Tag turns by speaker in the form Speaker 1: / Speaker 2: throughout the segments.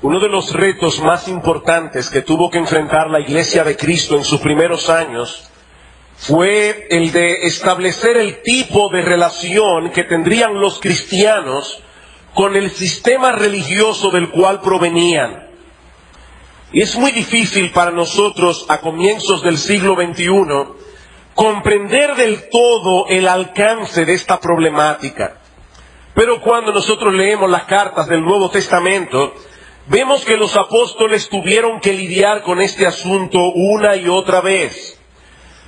Speaker 1: Uno de los retos más importantes que tuvo que enfrentar la Iglesia de Cristo en sus primeros años fue el de establecer el tipo de relación que tendrían los cristianos con el sistema religioso del cual provenían. Y es muy difícil para nosotros, a comienzos del siglo XXI, comprender del todo el alcance de esta problemática. Pero cuando nosotros leemos las cartas del Nuevo Testamento, vemos que los apóstoles tuvieron que lidiar con este asunto una y otra vez.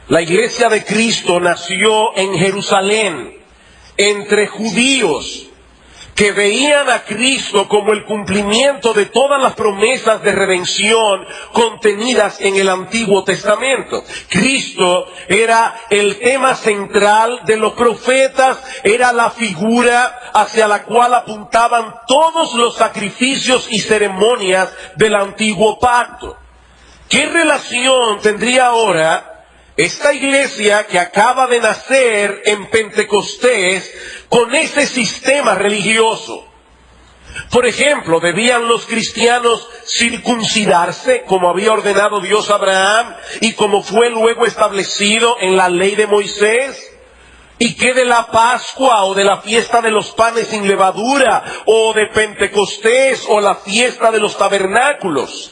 Speaker 1: La Iglesia de Cristo nació en Jerusalén, entre judíos que veían a Cristo como el cumplimiento de todas las promesas de redención contenidas en el Antiguo Testamento. Cristo era el tema central de los profetas, era la figura hacia la cual apuntaban todos los sacrificios y ceremonias del Antiguo Pacto. ¿Qué relación tendría ahora esta iglesia que acaba de nacer en Pentecostés con ese sistema religioso? Por ejemplo, ¿debían los cristianos circuncidarse como había ordenado Dios a Abraham y como fue luego establecido en la ley de Moisés? ¿Y qué de la Pascua o de la fiesta de los panes sin levadura o de Pentecostés o la fiesta de los tabernáculos?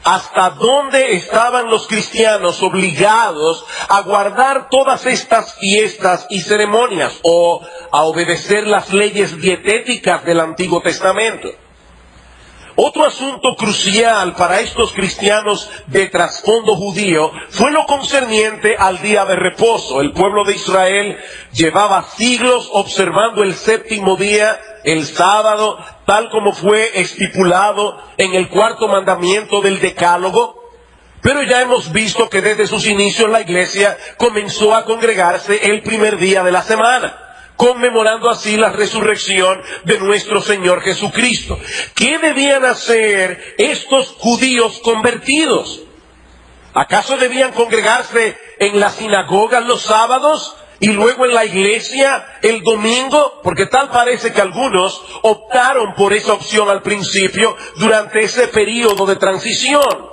Speaker 1: ¿Hasta dónde estaban los cristianos obligados a guardar todas estas fiestas y ceremonias o a obedecer las leyes dietéticas del Antiguo Testamento? Otro asunto crucial para estos cristianos de trasfondo judío fue lo concerniente al día de reposo. El pueblo de Israel llevaba siglos observando el séptimo día, el sábado, tal como fue estipulado en el cuarto mandamiento del Decálogo. Pero ya hemos visto que desde sus inicios la iglesia comenzó a congregarse el primer día de la semana, conmemorando así la resurrección de nuestro Señor Jesucristo. ¿Qué debían hacer estos judíos convertidos? ¿Acaso debían congregarse en las sinagogas los sábados y luego en la iglesia el domingo? Porque tal parece que algunos optaron por esa opción al principio durante ese periodo de transición.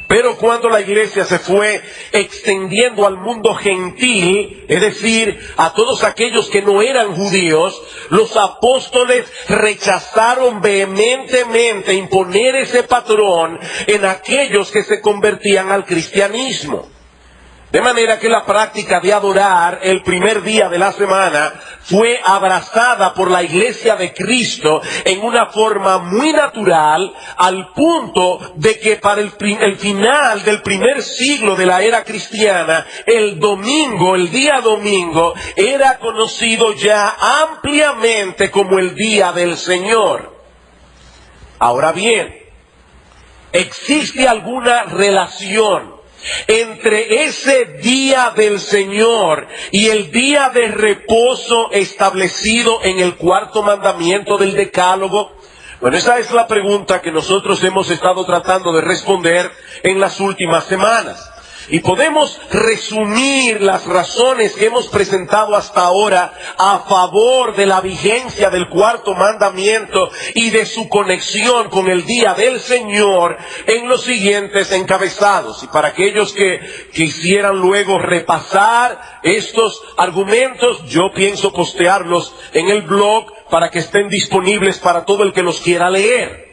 Speaker 1: Pero cuando la iglesia se fue extendiendo al mundo gentil, es decir, a todos aquellos que no eran judíos, los apóstoles rechazaron vehementemente imponer ese patrón en aquellos que se convertían al cristianismo. De manera que la práctica de adorar el primer día de la semana fue abrazada por la Iglesia de Cristo en una forma muy natural, al punto de que para el final del primer siglo de la era cristiana, el domingo, el día domingo, era conocido ya ampliamente como el Día del Señor. Ahora bien, ¿existe alguna relación entre ese día del Señor y el día de reposo establecido en el cuarto mandamiento del Decálogo? Bueno, esa es la pregunta que nosotros hemos estado tratando de responder en las últimas semanas. Y podemos resumir las razones que hemos presentado hasta ahora a favor de la vigencia del cuarto mandamiento y de su conexión con el día del Señor en los siguientes encabezados. Y para aquellos que quisieran luego repasar estos argumentos, yo pienso postearlos en el blog para que estén disponibles para todo el que los quiera leer.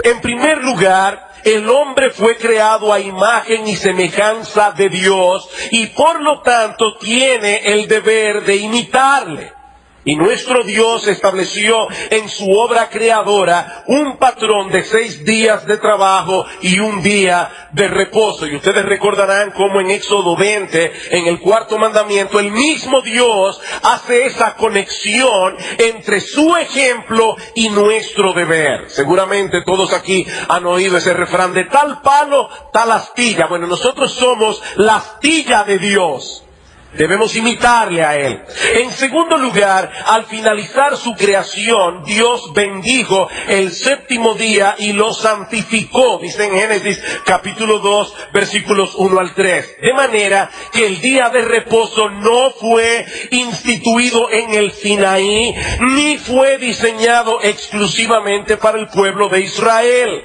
Speaker 1: En primer lugar, el hombre fue creado a imagen y semejanza de Dios y por lo tanto tiene el deber de imitarle. Y nuestro Dios estableció en su obra creadora un patrón de 6 días de trabajo y un día de reposo. Y ustedes recordarán cómo en Éxodo 20, en el cuarto mandamiento, el mismo Dios hace esa conexión entre su ejemplo y nuestro deber. Seguramente todos aquí han oído ese refrán de tal palo, tal astilla. Bueno, nosotros somos la astilla de Dios. Debemos imitarle a Él. En segundo lugar, al finalizar su creación, Dios bendijo el séptimo día y lo santificó, dice en Génesis capítulo 2, versículos 1 al 3. De manera que el día de reposo no fue instituido en el Sinaí, ni fue diseñado exclusivamente para el pueblo de Israel.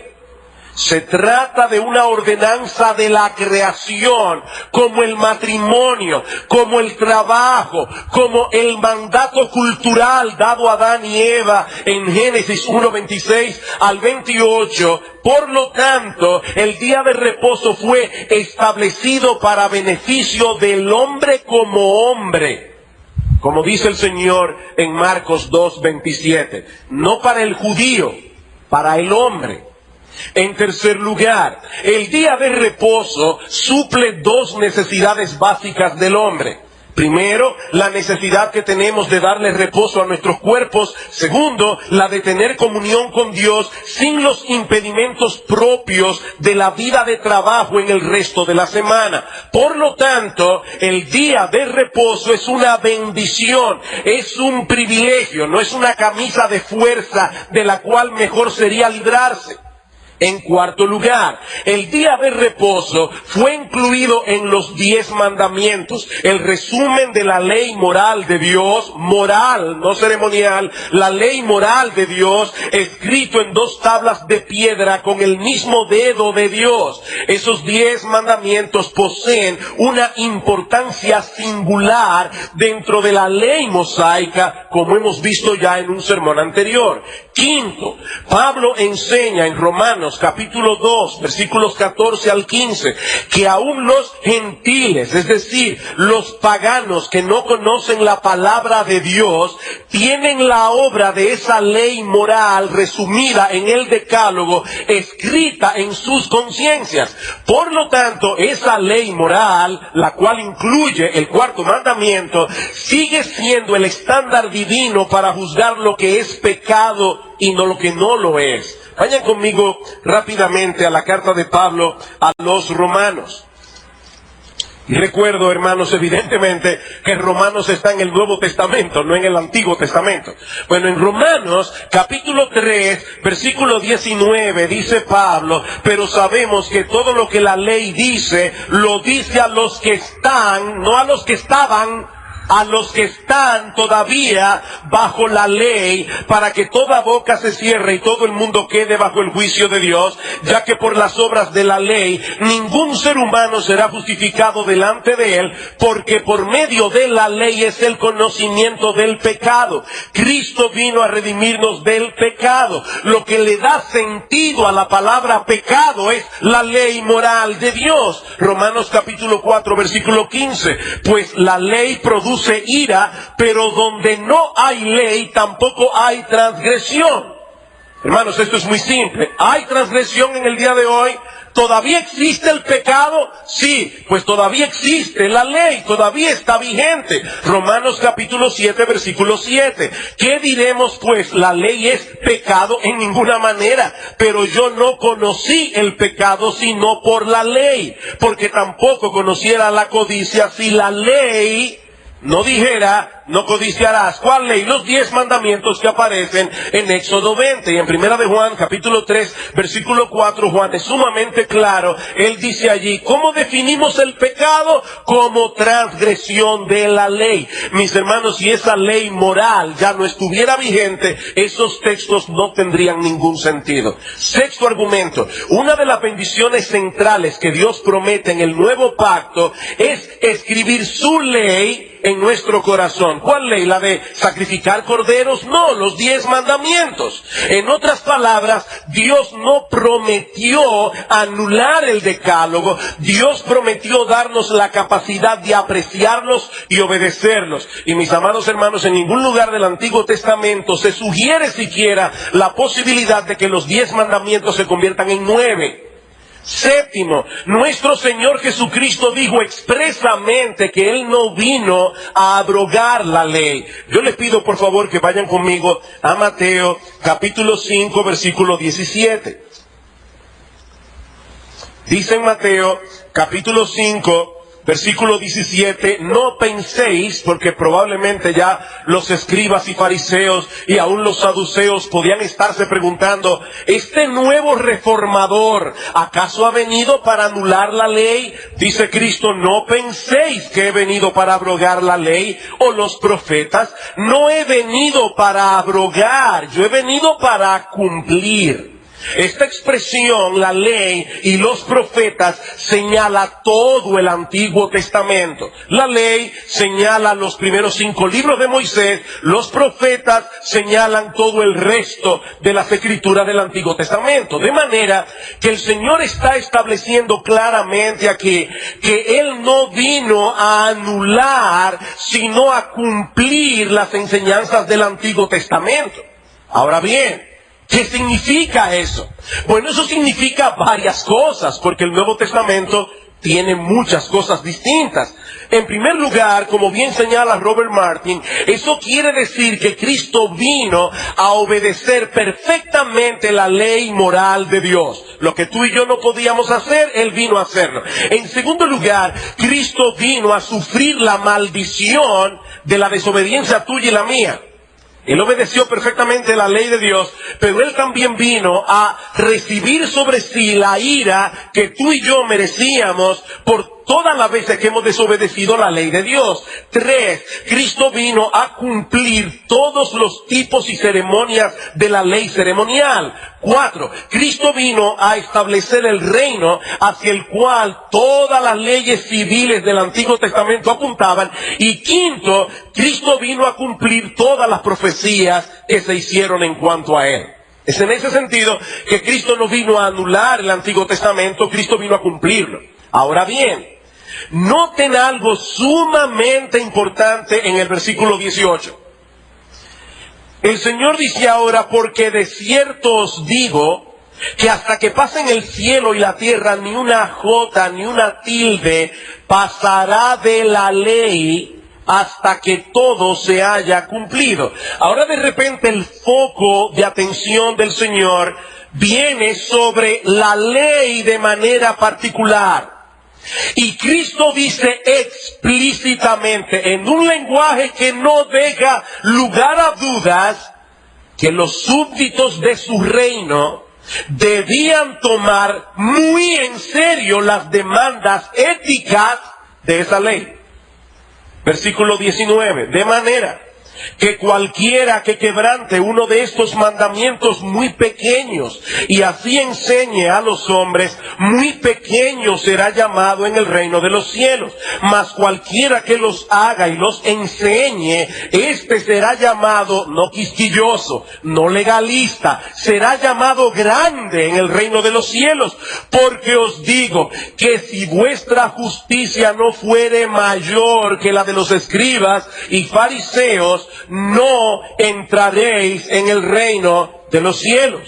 Speaker 1: Se trata de una ordenanza de la creación, como el matrimonio, como el trabajo, como el mandato cultural dado a Adán y Eva en Génesis 1:26 al 28. Por lo tanto, el día de reposo fue establecido para beneficio del hombre como hombre. Como dice el Señor en Marcos 2:27, no para el judío, para el hombre. En tercer lugar, el día de reposo suple dos necesidades básicas del hombre. Primero, la necesidad que tenemos de darle reposo a nuestros cuerpos. Segundo, la de tener comunión con Dios sin los impedimentos propios de la vida de trabajo en el resto de la semana. Por lo tanto, el día de reposo es una bendición, es un privilegio, no es una camisa de fuerza de la cual mejor sería librarse. En cuarto lugar, el día de reposo fue incluido en los 10 mandamientos, el resumen de la ley moral de Dios, moral, no ceremonial, la ley moral de Dios, escrito en 2 tablas de piedra con el mismo dedo de Dios. Esos 10 mandamientos poseen una importancia singular dentro de la ley mosaica, como hemos visto ya en un sermón anterior. Quinto, Pablo enseña en Romanos capítulo 2, versículos 14 al 15, que aún los gentiles, es decir, los paganos que no conocen la palabra de Dios, tienen la obra de esa ley moral resumida en el Decálogo, escrita en sus conciencias. Por lo tanto, esa ley moral, la cual incluye el cuarto mandamiento, sigue siendo el estándar divino para juzgar lo que es pecado y no lo que no lo es. Vayan conmigo rápidamente a la carta de Pablo a los Romanos. Y recuerdo, hermanos, evidentemente que Romanos está en el Nuevo Testamento, no en el Antiguo Testamento. Bueno, en Romanos capítulo 3, versículo 19, dice Pablo, pero sabemos que todo lo que la ley dice, lo dice a los que están, no a los que estaban, a los que están todavía bajo la ley, para que toda boca se cierre y todo el mundo quede bajo el juicio de Dios, ya que por las obras de la ley ningún ser humano será justificado delante de él, porque por medio de la ley es el conocimiento del pecado. Cristo vino a redimirnos del pecado. Lo que le da sentido a la palabra pecado es la ley moral de Dios. Romanos capítulo 4, versículo 15, pues la ley produce ira, pero donde no hay ley tampoco hay transgresión. Hermanos, esto es muy simple. ¿Hay transgresión en el día de hoy? ¿Todavía existe el pecado? Sí, pues todavía existe la ley, todavía está vigente. Romanos capítulo 7, versículo 7. ¿Qué diremos pues? La ley es pecado en ninguna manera, pero yo no conocí el pecado sino por la ley, porque tampoco conociera la codicia si la ley no dijera, no codiciarás. ¿Cuál ley? Los 10 mandamientos que aparecen en Éxodo 20. Y en Primera de Juan, capítulo 3, versículo 4, Juan es sumamente claro. Él dice allí, ¿cómo definimos el pecado? Como transgresión de la ley. Mis hermanos, si esa ley moral ya no estuviera vigente, esos textos no tendrían ningún sentido. Sexto argumento. Una de las bendiciones centrales que Dios promete en el nuevo pacto es escribir su ley en nuestro corazón. ¿Cuál ley? ¿La de sacrificar corderos? No, los 10 mandamientos. En otras palabras, Dios no prometió anular el decálogo. Dios prometió darnos la capacidad de apreciarlos y obedecerlos. Y mis amados hermanos, en ningún lugar del Antiguo Testamento se sugiere siquiera la posibilidad de que los 10 mandamientos se conviertan en 9. Séptimo, nuestro Señor Jesucristo dijo expresamente que Él no vino a abrogar la ley. Yo les pido por favor que vayan conmigo a Mateo capítulo 5 versículo 17. Dice en Mateo capítulo 5 Versículo 17, no penséis, porque probablemente ya los escribas y fariseos y aún los saduceos podían estarse preguntando, ¿este nuevo reformador acaso ha venido para anular la ley? Dice Cristo, no penséis que he venido para abrogar la ley o los profetas. No he venido para abrogar, yo he venido para cumplir. Esta expresión, la ley y los profetas, señala todo el Antiguo Testamento. La ley señala los primeros 5 libros de Moisés, los profetas señalan todo el resto de las escrituras del Antiguo Testamento. De manera que el Señor está estableciendo claramente aquí que Él no vino a anular, sino a cumplir las enseñanzas del Antiguo Testamento. Ahora bien, ¿qué significa eso? Bueno, eso significa varias cosas, porque el Nuevo Testamento tiene muchas cosas distintas. En primer lugar, como bien señala Robert Martin, eso quiere decir que Cristo vino a obedecer perfectamente la ley moral de Dios. Lo que tú y yo no podíamos hacer, Él vino a hacerlo. En segundo lugar, Cristo vino a sufrir la maldición de la desobediencia tuya y la mía. Él obedeció perfectamente la ley de Dios, pero Él también vino a recibir sobre sí la ira que tú y yo merecíamos por todas las veces que hemos desobedecido la ley de Dios. 3, Cristo vino a cumplir todos los tipos y ceremonias de la ley ceremonial. 4, Cristo vino a establecer el reino hacia el cual todas las leyes civiles del Antiguo Testamento apuntaban. Y 5, Cristo vino a cumplir todas las profecías que se hicieron en cuanto a Él. Es en ese sentido que Cristo no vino a anular el Antiguo Testamento, Cristo vino a cumplirlo. Ahora bien, noten algo sumamente importante en el versículo 18. El Señor dice ahora, porque de cierto os digo, que hasta que pasen el cielo y la tierra, ni una jota, ni una tilde pasará de la ley hasta que todo se haya cumplido. Ahora de repente el foco de atención del Señor viene sobre la ley de manera particular. Y Cristo dice explícitamente, en un lenguaje que no deja lugar a dudas, que los súbditos de su reino debían tomar muy en serio las demandas éticas de esa ley. Versículo 19, de manera que cualquiera que quebrante uno de estos mandamientos muy pequeños y así enseñe a los hombres, muy pequeño será llamado en el reino de los cielos. Mas cualquiera que los haga y los enseñe, este será llamado no quisquilloso, no legalista, será llamado grande en el reino de los cielos. Porque os digo que si vuestra justicia no fuere mayor que la de los escribas y fariseos, no entraréis en el reino de los cielos.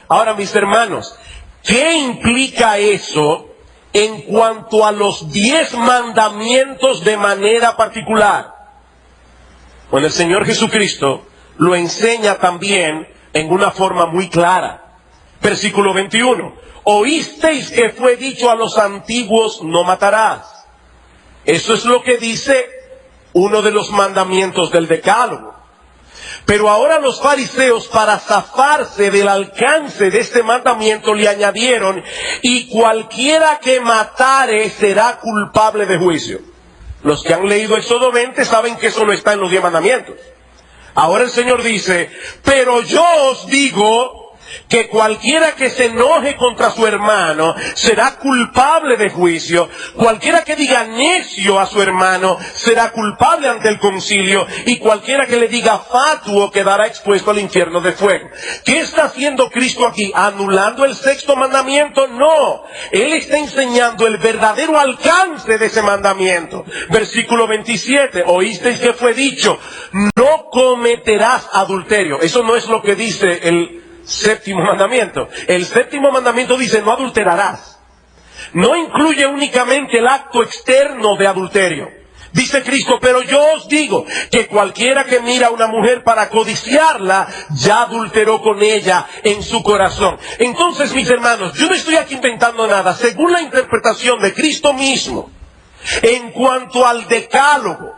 Speaker 1: Ahora, mis hermanos, ¿qué implica eso en cuanto a los 10 mandamientos de manera particular? Bueno, el Señor Jesucristo lo enseña también en una forma muy clara. Versículo 21. Oísteis que fue dicho a los antiguos, no matarás. Eso es lo que dice uno de los mandamientos del Decálogo. Pero ahora los fariseos, para zafarse del alcance de este mandamiento, le añadieron, y cualquiera que matare será culpable de juicio. Los que han leído Éxodo 20 saben que eso no está en los 10 mandamientos. Ahora el Señor dice, pero yo os digo que cualquiera que se enoje contra su hermano será culpable de juicio. Cualquiera que diga necio a su hermano será culpable ante el concilio, y cualquiera que le diga fatuo quedará expuesto al infierno de fuego. ¿Qué está haciendo Cristo aquí? ¿Anulando el 6º mandamiento? No. Él está enseñando el verdadero alcance de ese mandamiento. Versículo 27. Oísteis que fue dicho, no cometerás adulterio. Eso no es lo que dice el 7º mandamiento. El 7º mandamiento dice, no adulterarás. No incluye únicamente el acto externo de adulterio. Dice Cristo, pero yo os digo que cualquiera que mira a una mujer para codiciarla, ya adulteró con ella en su corazón. Entonces, mis hermanos, yo no estoy aquí inventando nada. Según la interpretación de Cristo mismo, En cuanto al decálogo,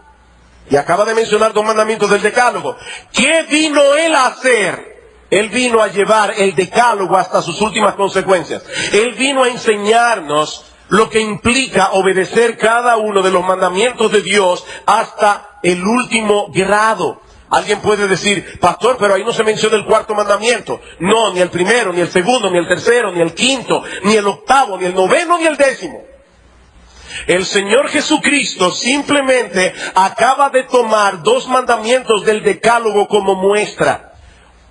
Speaker 1: y acaba de mencionar 2 mandamientos del decálogo, ¿qué vino él a hacer? Él vino a llevar el decálogo hasta sus últimas consecuencias. Él vino a enseñarnos lo que implica obedecer cada uno de los mandamientos de Dios hasta el último grado. Alguien puede decir, pastor, pero ahí no se menciona el 4º mandamiento. No, ni el primero, ni el segundo, ni el tercero, ni el quinto, ni el 8º, ni el 9º, ni el 10º. El Señor Jesucristo simplemente acaba de tomar 2 mandamientos del decálogo como muestra.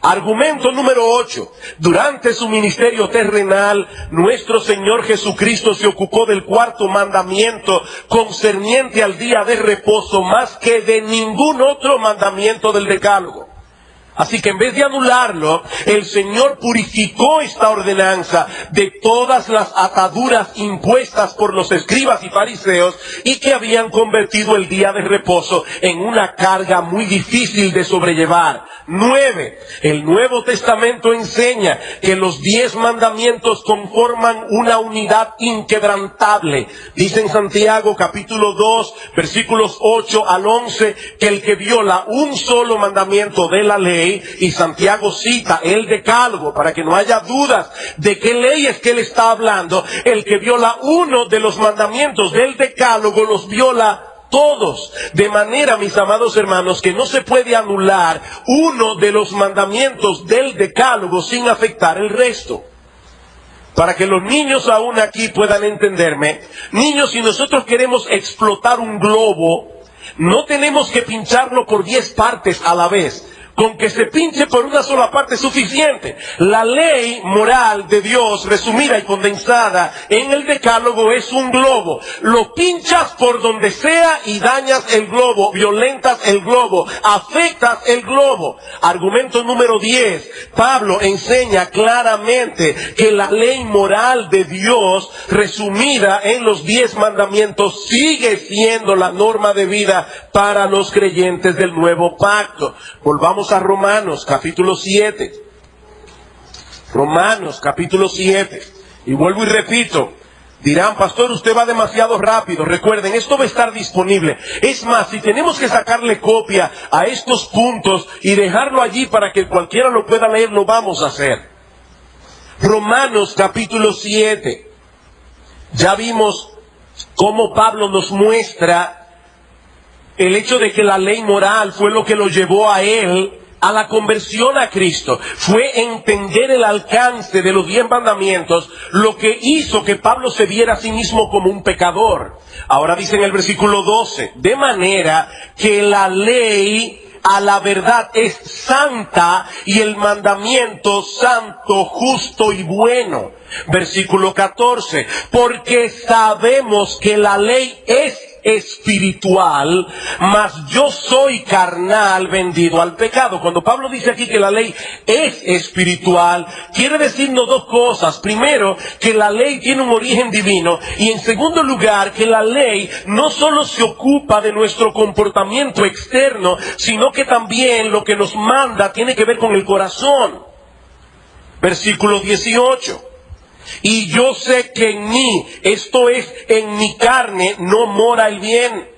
Speaker 1: Argumento número 8. Durante su ministerio terrenal, nuestro Señor Jesucristo se ocupó del 4º mandamiento concerniente al día de reposo más que de ningún otro mandamiento del decálogo. Así que en vez de anularlo, el Señor purificó esta ordenanza de todas las ataduras impuestas por los escribas y fariseos y que habían convertido el día de reposo en una carga muy difícil de sobrellevar. 9. El Nuevo Testamento enseña que los 10 mandamientos conforman una unidad inquebrantable. Dice en Santiago capítulo 2, versículos 8 al 11, que el que viola un solo mandamiento de la ley, y Santiago cita el decálogo para que no haya dudas de qué ley es que él está hablando, el que viola uno de los mandamientos del decálogo los viola todos, de manera, mis amados hermanos, que no se puede anular uno de los mandamientos del decálogo sin afectar el resto. Para que los niños aún aquí puedan entenderme, niños, si nosotros queremos explotar un globo, no tenemos que pincharlo por 10 partes a la vez. Con que se pinche por una sola parte es suficiente. La ley moral de Dios, resumida y condensada en el decálogo, es un globo. Lo pinchas por donde sea y dañas el globo, violentas el globo, afectas el globo. Argumento número 10. Pablo enseña claramente que la ley moral de Dios, resumida en los 10 mandamientos, sigue siendo la norma de vida para los creyentes del nuevo pacto. Volvamos a Romanos capítulo 7. Romanos capítulo 7. Y vuelvo y repito, dirán, pastor, usted va demasiado rápido. Recuerden, esto va a estar disponible. Es más, si tenemos que sacarle copia a estos puntos y dejarlo allí para que cualquiera lo pueda leer, lo vamos a hacer. Romanos capítulo 7. Ya vimos cómo Pablo nos muestra el hecho de que la ley moral fue lo que lo llevó a él a la conversión a Cristo. Fue entender el alcance de los 10 mandamientos lo que hizo que Pablo se viera a sí mismo como un pecador. Ahora dice en el versículo 12, de manera que la ley a la verdad es santa y el mandamiento santo, justo y bueno. Versículo 14, porque sabemos que la ley es espiritual, mas yo soy carnal, vendido al pecado. Cuando Pablo dice aquí que la ley es espiritual, quiere decirnos 2 cosas. Primero, que la ley tiene un origen divino, y en segundo lugar, que la ley no solo se ocupa de nuestro comportamiento externo, sino que también lo que nos manda tiene que ver con el corazón. Versículo 18. Y yo sé que en mí, esto es, en mi carne, no mora el bien.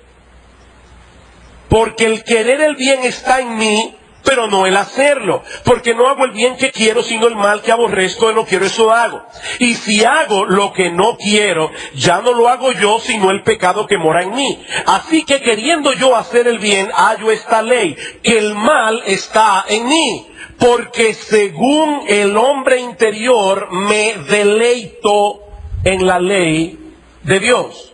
Speaker 1: Porque el querer el bien está en mí, pero no el hacerlo. Porque no hago el bien que quiero, sino el mal que aborrezco, de no quiero, eso hago. Y si hago lo que no quiero, ya no lo hago yo, sino el pecado que mora en mí. Así que queriendo yo hacer el bien, hallo esta ley, que el mal está en mí. Porque según el hombre interior me deleito en la ley de Dios.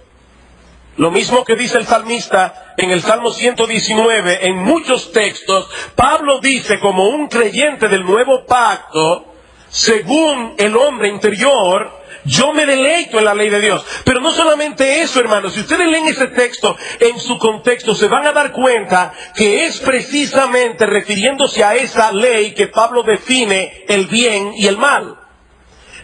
Speaker 1: Lo mismo que dice el salmista en el Salmo 119, en muchos textos, Pablo dice como un creyente del nuevo pacto, según el hombre interior, yo me deleito en la ley de Dios. Pero no solamente eso, hermanos. Si ustedes leen ese texto en su contexto, se van a dar cuenta que es precisamente refiriéndose a esa ley que Pablo define el bien y el mal.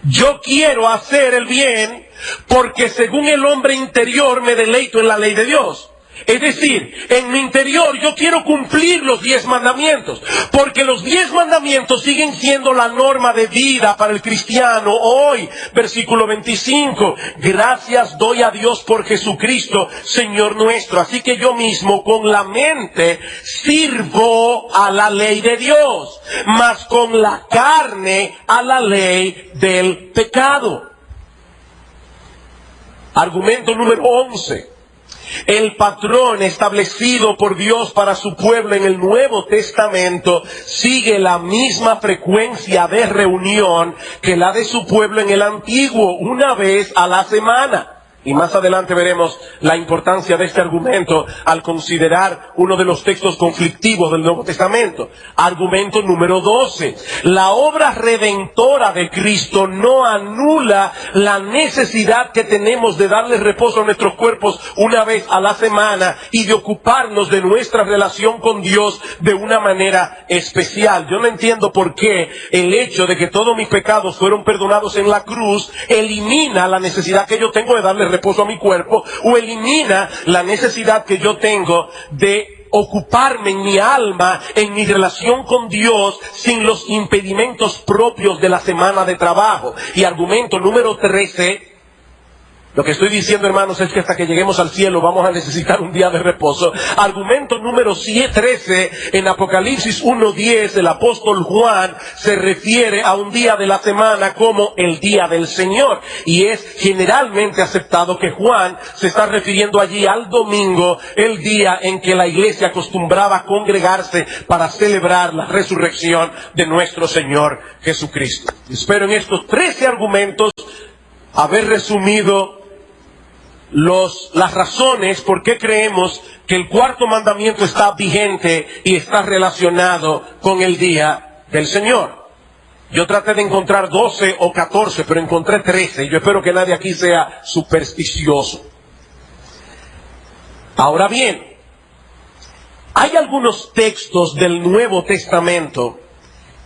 Speaker 1: Yo quiero hacer el bien porque según el hombre interior me deleito en la ley de Dios. Es decir, en mi interior yo quiero cumplir los 10 mandamientos, porque los 10 mandamientos siguen siendo la norma de vida para el cristiano hoy. Versículo 25, gracias doy a Dios por Jesucristo, Señor nuestro. Así que yo mismo con la mente sirvo a la ley de Dios, mas con la carne a la ley del pecado. Argumento número 11. El patrón establecido por Dios para su pueblo en el Nuevo Testamento sigue la misma frecuencia de reunión que la de su pueblo en el Antiguo, una vez a la semana. Y más adelante veremos la importancia de este argumento al considerar uno de los textos conflictivos del Nuevo Testamento. Argumento número 12. La obra redentora de Cristo no anula la necesidad que tenemos de darle reposo a nuestros cuerpos una vez a la semana y de ocuparnos de nuestra relación con Dios de una manera especial. Yo no entiendo por qué el hecho de que todos mis pecados fueron perdonados en la cruz elimina la necesidad que yo tengo de darle reposo a mi cuerpo, o elimina la necesidad que yo tengo de ocuparme en mi alma, en mi relación con Dios, sin los impedimentos propios de la semana de trabajo. Y argumento número 13, lo que estoy diciendo, hermanos, es que hasta que lleguemos al cielo vamos a necesitar un día de reposo. Argumento número 13, en Apocalipsis 1:10, el apóstol Juan se refiere a un día de la semana como el día del Señor. Y es generalmente aceptado que Juan se está refiriendo allí al domingo, el día en que la iglesia acostumbraba a congregarse para celebrar la resurrección de nuestro Señor Jesucristo. Espero en estos 13 argumentos haber resumido las razones por qué creemos que el cuarto mandamiento está vigente y está relacionado con el día del Señor. Yo traté de encontrar 12 o 14, pero encontré 13. Yo espero que nadie aquí sea supersticioso. Ahora bien, hay algunos textos del Nuevo Testamento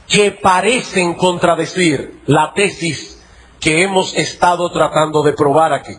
Speaker 1: que parecen contradecir la tesis que hemos estado tratando de probar aquí.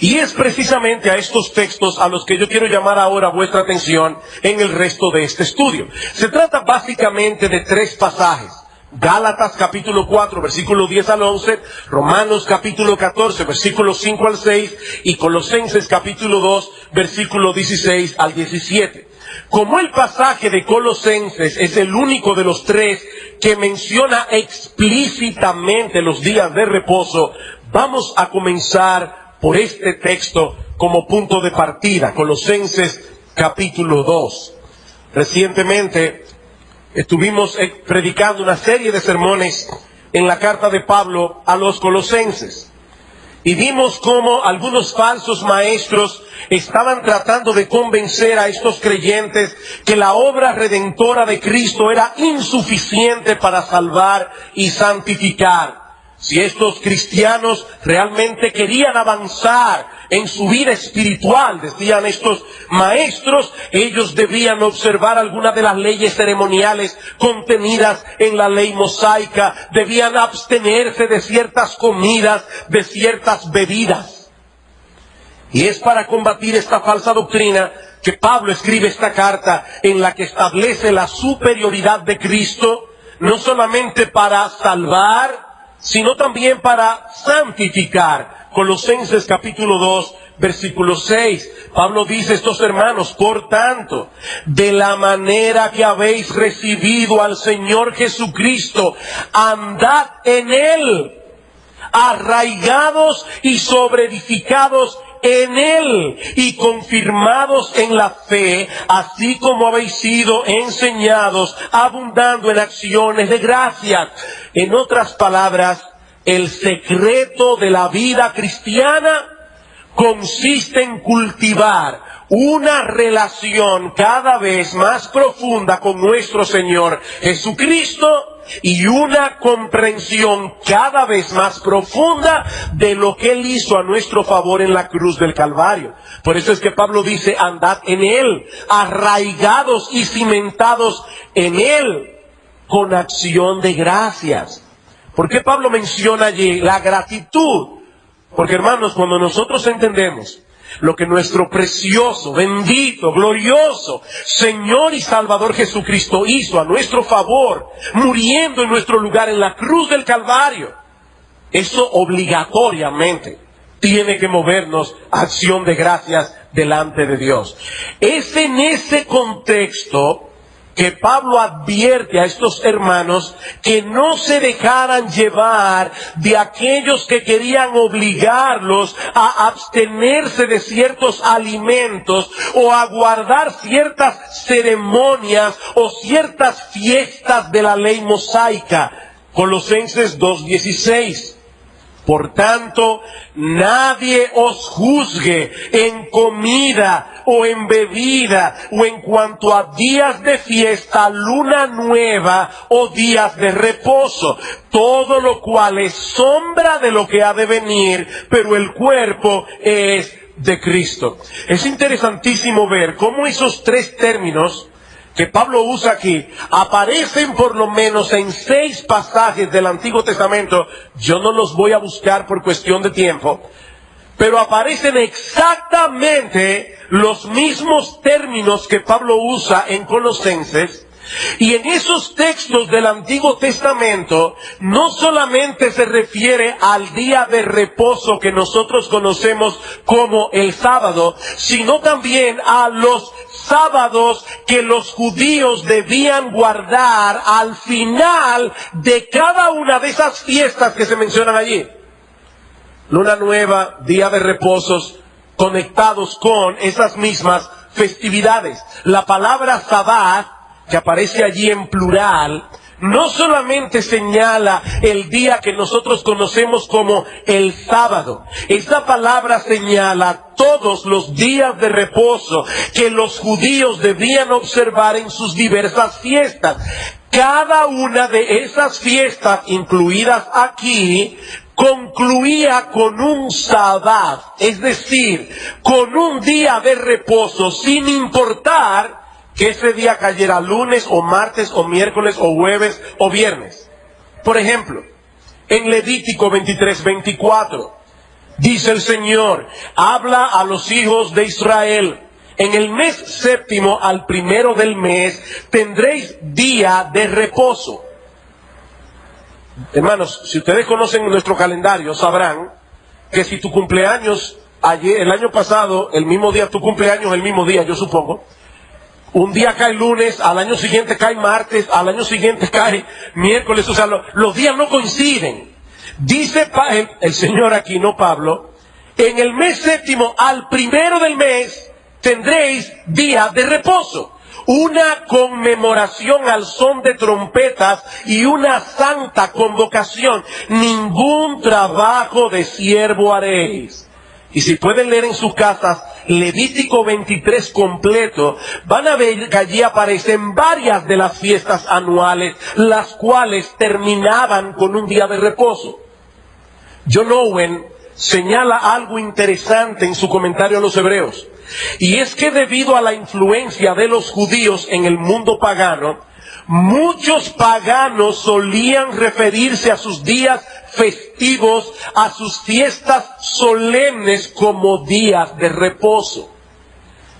Speaker 1: Y es precisamente a estos textos a los que yo quiero llamar ahora vuestra atención en el resto de este estudio. Se trata básicamente de 3 pasajes. Gálatas capítulo 4, versículo 10 al 11, Romanos capítulo 14, versículos 5 al 6, y Colosenses capítulo 2, versículo 16 al 17. Como el pasaje de Colosenses es el único de los 3 que menciona explícitamente los días de reposo, vamos a comenzar por este texto como punto de partida. Colosenses capítulo 2. Recientemente estuvimos predicando una serie de sermones en la carta de Pablo a los colosenses. Y vimos cómo algunos falsos maestros estaban tratando de convencer a estos creyentes que la obra redentora de Cristo era insuficiente para salvar y santificar. Si estos cristianos realmente querían avanzar en su vida espiritual, decían estos maestros, ellos debían observar algunas de las leyes ceremoniales contenidas en la ley mosaica, debían abstenerse de ciertas comidas, de ciertas bebidas. Y es para combatir esta falsa doctrina que Pablo escribe esta carta en la que establece la superioridad de Cristo, no solamente para salvar, sino también para santificar. Colosenses capítulo 2, versículo 6. Pablo dice a estos hermanos: por tanto, de la manera que habéis recibido al Señor Jesucristo, andad en Él, arraigados y sobreedificados en Él y confirmados en la fe, así como habéis sido enseñados, abundando en acciones de gracias. En otras palabras, el secreto de la vida cristiana consiste en cultivar una relación cada vez más profunda con nuestro Señor Jesucristo y una comprensión cada vez más profunda de lo que Él hizo a nuestro favor en la cruz del Calvario. Por eso es que Pablo dice: andad en Él, arraigados y cimentados en Él, con acción de gracias. ¿Por qué Pablo menciona allí la gratitud? Porque, hermanos, cuando nosotros entendemos lo que nuestro precioso, bendito, glorioso Señor y Salvador Jesucristo hizo a nuestro favor, muriendo en nuestro lugar en la cruz del Calvario, eso obligatoriamente tiene que movernos a acción de gracias delante de Dios. Es en ese contexto que Pablo advierte a estos hermanos que no se dejaran llevar de aquellos que querían obligarlos a abstenerse de ciertos alimentos o a guardar ciertas ceremonias o ciertas fiestas de la ley mosaica. Colosenses 2:16. Por tanto, nadie os juzgue en comida o en bebida o en cuanto a días de fiesta, luna nueva o días de reposo, todo lo cual es sombra de lo que ha de venir, pero el cuerpo es de Cristo. Es interesantísimo ver cómo esos tres términos que Pablo usa aquí aparecen por lo menos en 6 pasajes del Antiguo Testamento. Yo no los voy a buscar por cuestión de tiempo, pero aparecen exactamente los mismos términos que Pablo usa en Colosenses. Y en esos textos del Antiguo Testamento no solamente se refiere al día de reposo que nosotros conocemos como el sábado, sino también a los sábados que los judíos debían guardar al final de cada una de esas fiestas que se mencionan allí. Luna nueva, día de reposos, conectados con esas mismas festividades. La palabra sabbat, que aparece allí en plural, no solamente señala el día que nosotros conocemos como el sábado. Esta palabra señala todos los días de reposo que los judíos debían observar en sus diversas fiestas. Cada una de esas fiestas incluidas aquí concluía con un sabbat, es decir, con un día de reposo, sin importar que ese día cayera lunes o martes o miércoles o jueves o viernes. Por ejemplo, en Levítico 23:24, dice el Señor, habla a los hijos de Israel, en el mes séptimo al primero del mes tendréis día de reposo. Hermanos, si ustedes conocen nuestro calendario, sabrán que si tu cumpleaños, el año pasado, el mismo día, tu cumpleaños el mismo día, yo supongo, un día cae lunes, al año siguiente cae martes, al año siguiente cae miércoles, o sea, los días no coinciden. Dice el Señor aquí, no Pablo, en el mes séptimo al primero del mes tendréis día de reposo. Una conmemoración al son de trompetas y una santa convocación. Ningún trabajo de siervo haréis. Y si pueden leer en sus casas Levítico 23 completo, van a ver que allí aparecen varias de las fiestas anuales, las cuales terminaban con un día de reposo. John Owen señala algo interesante en su comentario a los Hebreos, y es que debido a la influencia de los judíos en el mundo pagano, muchos paganos solían referirse a sus días festivos, a sus fiestas solemnes como días de reposo.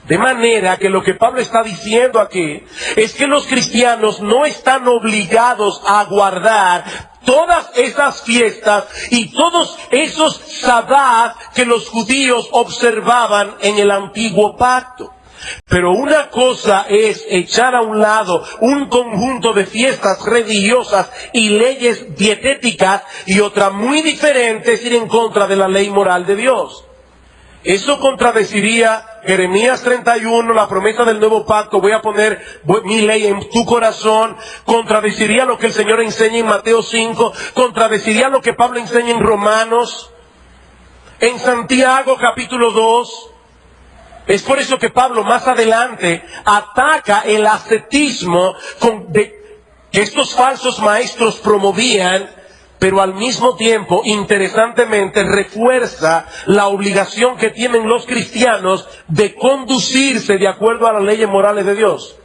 Speaker 1: De manera que lo que Pablo está diciendo aquí es que los cristianos no están obligados a guardar todas esas fiestas y todos esos sabbat que los judíos observaban en el antiguo pacto. Pero una cosa es echar a un lado un conjunto de fiestas religiosas y leyes dietéticas, y otra muy diferente es ir en contra de la ley moral de Dios. Eso contradeciría Jeremías 31, la promesa del nuevo pacto, voy a poner mi ley en tu corazón, contradeciría lo que el Señor enseña en Mateo 5, contradeciría lo que Pablo enseña en Romanos, en Santiago capítulo 2. Es por eso que Pablo más adelante ataca el ascetismo que estos falsos maestros promovían, pero al mismo tiempo, interesantemente, refuerza la obligación que tienen los cristianos de conducirse de acuerdo a las leyes morales de Dios.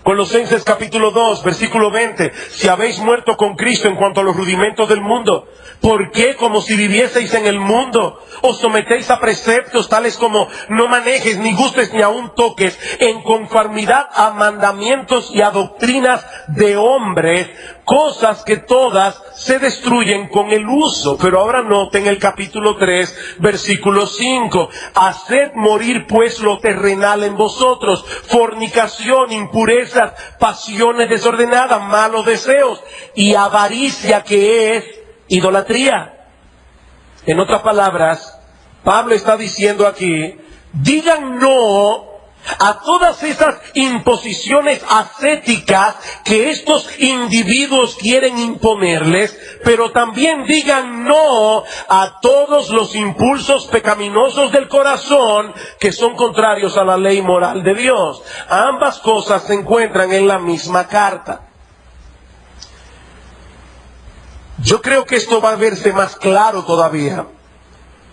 Speaker 1: Colosenses capítulo 2, versículo 20. Si habéis muerto con Cristo en cuanto a los rudimentos del mundo, ¿por qué, como si vivieseis en el mundo, os sometéis a preceptos tales como no manejes, ni gustes, ni aun toques, en conformidad a mandamientos y a doctrinas de hombres, cosas que todas se destruyen con el uso? Pero ahora noten el capítulo 3, versículo 5. Haced morir pues lo terrenal en vosotros: fornicación, impurezas, pasiones desordenadas, malos deseos y avaricia, que es idolatría. En otras palabras, Pablo está diciendo aquí: digan no a todas esas imposiciones ascéticas que estos individuos quieren imponerles, pero también digan no a todos los impulsos pecaminosos del corazón que son contrarios a la ley moral de Dios. Ambas cosas se encuentran en la misma carta. Yo creo que esto va a verse más claro todavía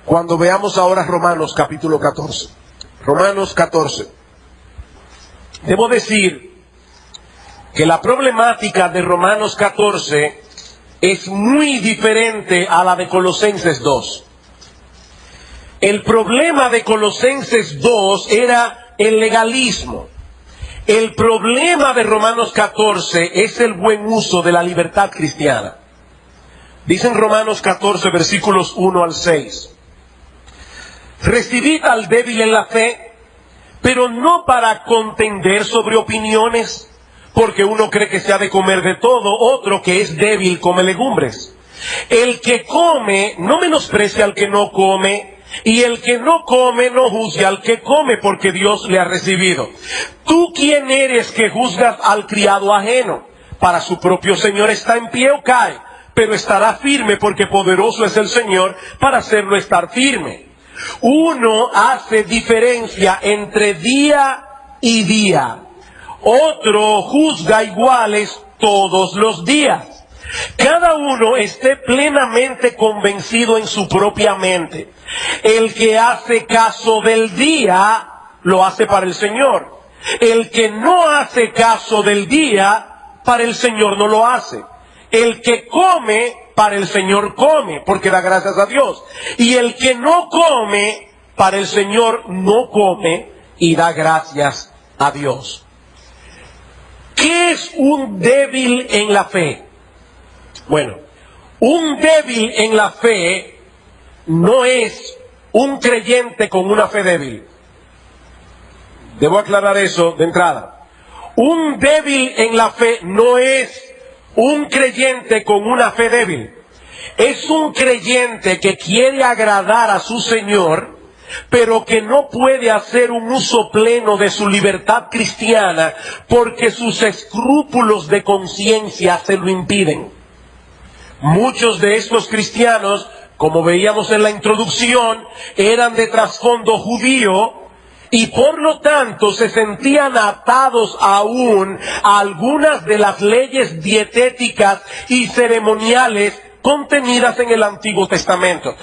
Speaker 1: cuando veamos ahora Romanos capítulo 14. Romanos 14. Debo decir que la problemática de Romanos 14 es muy diferente a la de Colosenses 2. El problema de Colosenses 2 era el legalismo. El problema de Romanos 14 es el buen uso de la libertad cristiana. Dicen Romanos 14, versículos 1 al 6. Recibid al débil en la fe, pero no para contender sobre opiniones, porque uno cree que se ha de comer de todo, otro que es débil come legumbres. El que come no menosprecia al que no come, y el que no come no juzgue al que come, porque Dios le ha recibido. ¿Tú quién eres que juzgas al criado ajeno? Para su propio Señor está en pie o cae, pero estará firme, porque poderoso es el Señor para hacerlo estar firme. Uno hace diferencia entre día y día, otro juzga iguales todos los días. Cada uno esté plenamente convencido en su propia mente. El que hace caso del día, lo hace para el Señor. El que no hace caso del día, para el Señor no lo hace. El que come, para el Señor come, porque da gracias a Dios. Y el que no come, para el Señor no come y da gracias a Dios. ¿Qué es un débil en la fe? Bueno, un débil en la fe no es un creyente con una fe débil. Debo aclarar eso de entrada. Un débil en la fe no es un creyente con una fe débil. Es un creyente que quiere agradar a su Señor, pero que no puede hacer un uso pleno de su libertad cristiana porque sus escrúpulos de conciencia se lo impiden. Muchos de estos cristianos, como veíamos en la introducción, eran de trasfondo judío, y por lo tanto se sentían atados aún a algunas de las leyes dietéticas y ceremoniales contenidas en el Antiguo Testamento.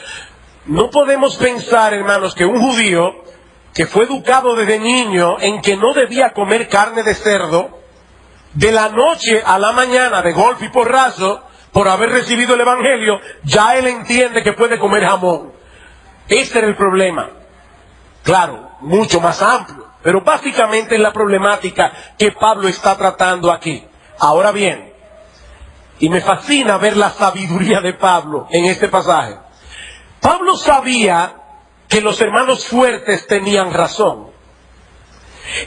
Speaker 1: No podemos pensar, hermanos, que un judío que fue educado desde niño en que no debía comer carne de cerdo, de la noche a la mañana, de golpe y porrazo, por haber recibido el Evangelio, ya él entiende que puede comer jamón. Ese era el problema. Claro, mucho más amplio, pero básicamente es la problemática que Pablo está tratando aquí. Ahora bien, y me fascina ver la sabiduría de Pablo en este pasaje. Pablo sabía que los hermanos fuertes tenían razón.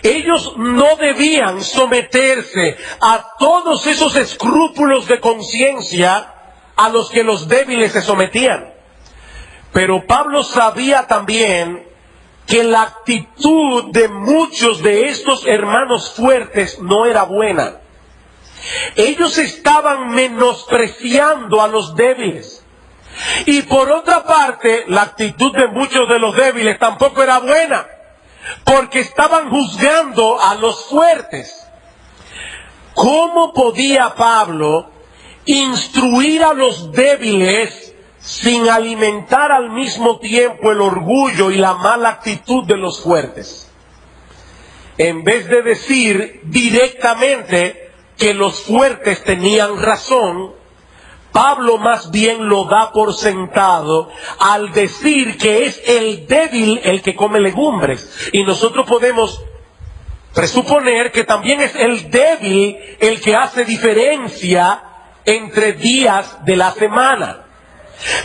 Speaker 1: Ellos no debían someterse a todos esos escrúpulos de conciencia a los que los débiles se sometían. Pero Pablo sabía también que la actitud de muchos de estos hermanos fuertes no era buena. Ellos estaban menospreciando a los débiles. Y por otra parte, la actitud de muchos de los débiles tampoco era buena, porque estaban juzgando a los fuertes. ¿Cómo podía Pablo instruir a los débiles sin alimentar al mismo tiempo el orgullo y la mala actitud de los fuertes? en vez de decir directamente que los fuertes tenían razón, Pablo más bien lo da por sentado al decir que es el débil el que come legumbres. Y nosotros podemos presuponer que también es el débil el que hace diferencia entre días de la semana.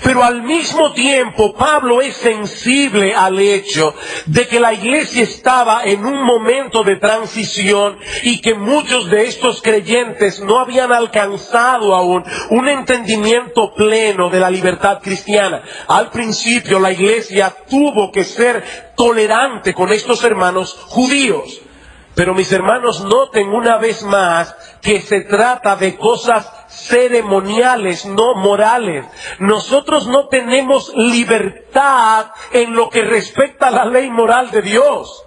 Speaker 1: Pero al mismo tiempo Pablo es sensible al hecho de que la iglesia estaba en un momento de transición y que muchos de estos creyentes no habían alcanzado aún un entendimiento pleno de la libertad cristiana. Al principio la iglesia tuvo que ser tolerante con estos hermanos judíos. Pero mis hermanos, noten una vez más que se trata de cosas ceremoniales, no morales. Nosotros no tenemos libertad en lo que respecta a la ley moral de Dios.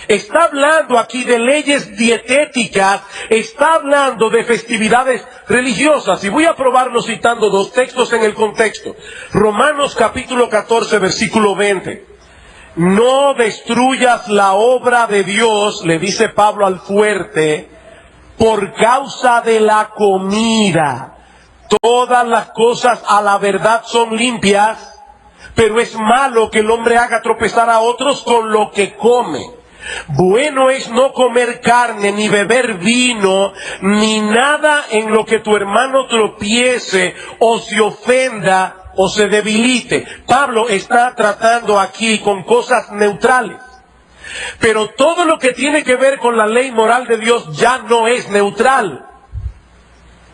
Speaker 1: Está hablando aquí de leyes dietéticas, está hablando de festividades religiosas. Y voy a probarlo citando dos textos en el contexto. Romanos capítulo 14, versículo 20. No destruyas la obra de Dios, le dice Pablo al fuerte, por causa de la comida. Todas las cosas a la verdad son limpias, pero es malo que el hombre haga tropezar a otros con lo que come. Bueno es no comer carne, ni beber vino, ni nada en lo que tu hermano tropiece o se ofenda o se debilite. Pablo está tratando aquí con cosas neutrales. Pero todo lo que tiene que ver con la ley moral de Dios ya no es neutral.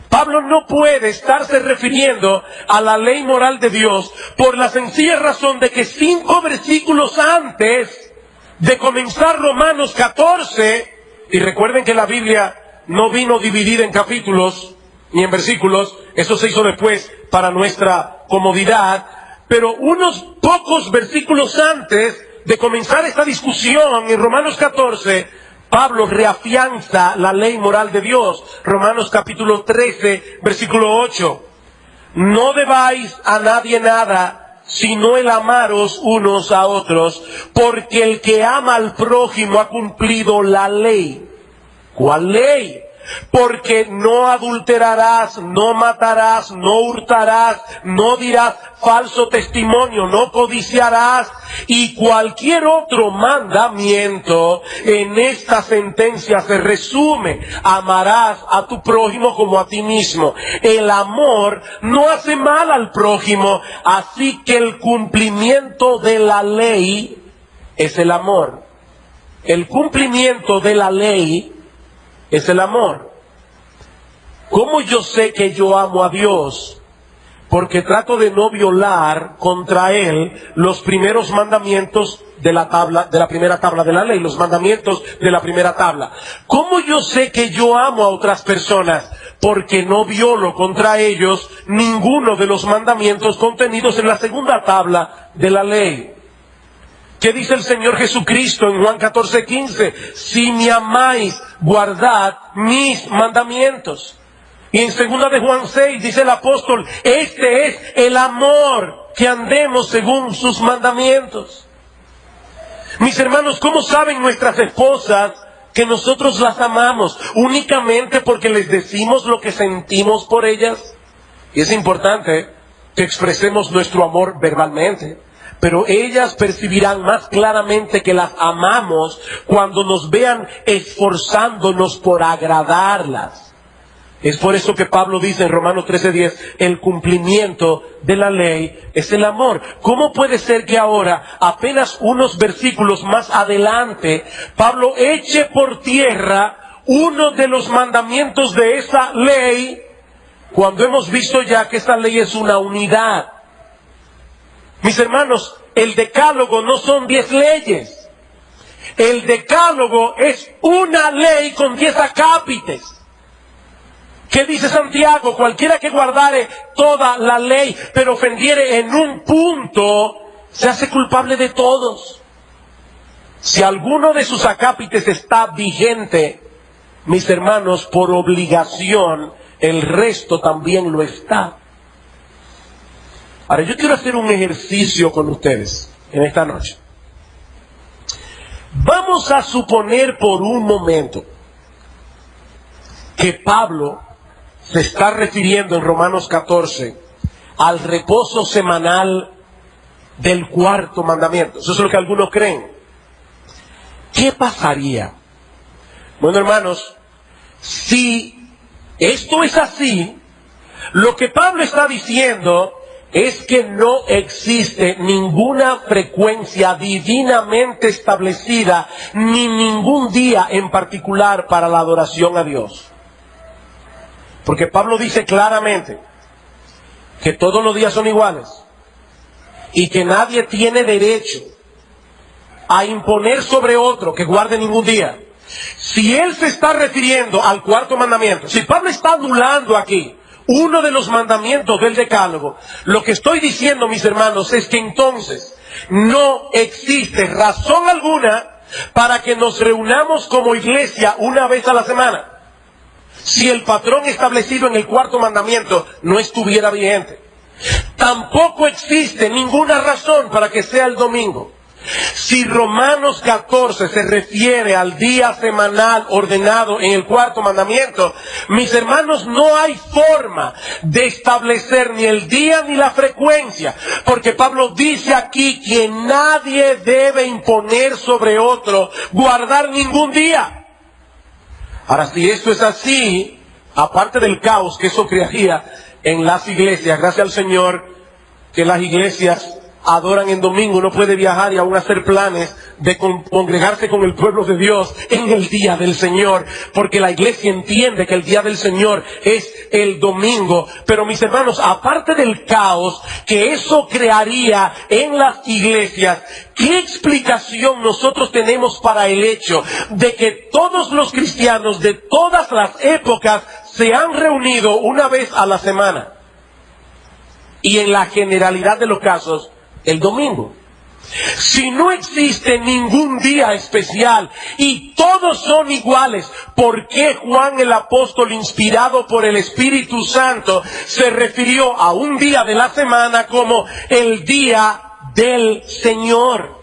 Speaker 1: Pablo no puede estarse refiriendo a la ley moral de Dios por la sencilla razón de que 5 versículos antes de comenzar Romanos 14, y recuerden que la Biblia no vino dividida en capítulos ni en versículos, eso se hizo después para nuestra comodidad, pero unos pocos versículos antes de comenzar esta discusión en Romanos 14, Pablo reafianza la ley moral de Dios. Romanos capítulo 13, versículo 8. No debáis a nadie nada, sino el amaros unos a otros, porque el que ama al prójimo ha cumplido la ley. ¿Cuál ley? Porque no adulterarás, no matarás, no hurtarás, no dirás falso testimonio, no codiciarás, y cualquier otro mandamiento en esta sentencia se resume: amarás a tu prójimo como a ti mismo. El amor no hace mal al prójimo, así que el cumplimiento de la ley es el amor. El cumplimiento de la ley es el amor. ¿Cómo yo sé que yo amo a Dios? Porque trato de no violar contra Él los primeros mandamientos de la primera tabla de la ley, los mandamientos de la primera tabla. ¿Cómo yo sé que yo amo a otras personas? Porque no violo contra ellos ninguno de los mandamientos contenidos en la segunda tabla de la ley. ¿Qué dice el Señor Jesucristo en Juan 14:15? Si me amáis, guardad mis mandamientos. Y en 2 de Juan 6 dice el apóstol: este es el amor, que andemos según sus mandamientos. Mis hermanos, ¿cómo saben nuestras esposas que nosotros las amamos? Únicamente porque les decimos lo que sentimos por ellas. Y es importante que expresemos nuestro amor verbalmente. Pero ellas percibirán más claramente que las amamos cuando nos vean esforzándonos por agradarlas. Es por eso que Pablo dice en Romanos 13:10, el cumplimiento de la ley es el amor. ¿Cómo puede ser que ahora, apenas unos versículos más adelante, Pablo eche por tierra uno de los mandamientos de esa ley, cuando hemos visto ya que esta ley es una unidad? Mis hermanos, el decálogo no son 10 leyes. El decálogo es una ley con 10 acápites. ¿Qué dice Santiago? Cualquiera que guardare toda la ley, pero ofendiere en un punto, se hace culpable de todos. Si alguno de sus acápites está vigente, mis hermanos, por obligación, el resto también lo está. Ahora, yo quiero hacer un ejercicio con ustedes en esta noche. Vamos a suponer por un momento que Pablo se está refiriendo en Romanos 14 al reposo semanal del cuarto mandamiento. Eso es lo que algunos creen. ¿Qué pasaría? Bueno, hermanos, si esto es así, lo que Pablo está diciendo es que no existe ninguna frecuencia divinamente establecida, ni ningún día en particular para la adoración a Dios. Porque Pablo dice claramente que todos los días son iguales y que nadie tiene derecho a imponer sobre otro que guarde ningún día. Si él se está refiriendo al cuarto mandamiento, si Pablo está anulando aquí uno de los mandamientos del Decálogo, lo que estoy diciendo, mis hermanos, es que entonces no existe razón alguna para que nos reunamos como iglesia una vez a la semana, si el patrón establecido en el cuarto mandamiento no estuviera vigente. Tampoco existe ninguna razón para que sea el domingo. Si Romanos 14 se refiere al día semanal ordenado en el cuarto mandamiento, mis hermanos, no hay forma de establecer ni el día ni la frecuencia, porque Pablo dice aquí que nadie debe imponer sobre otro guardar ningún día. Ahora, si esto es así, aparte del caos que eso crearía en las iglesias, gracias al Señor que las iglesias adoran en domingo, no puede viajar y aún hacer planes de congregarse con el pueblo de Dios en el día del Señor, porque la iglesia entiende que el día del Señor es el domingo. Pero mis hermanos, aparte del caos que eso crearía en las iglesias, ¿qué explicación nosotros tenemos para el hecho de que todos los cristianos de todas las épocas se han reunido una vez a la semana? Y en la generalidad de los casos, el domingo. Si no existe ningún día especial y todos son iguales, ¿por qué Juan el apóstol, inspirado por el Espíritu Santo, se refirió a un día de la semana como el día del Señor?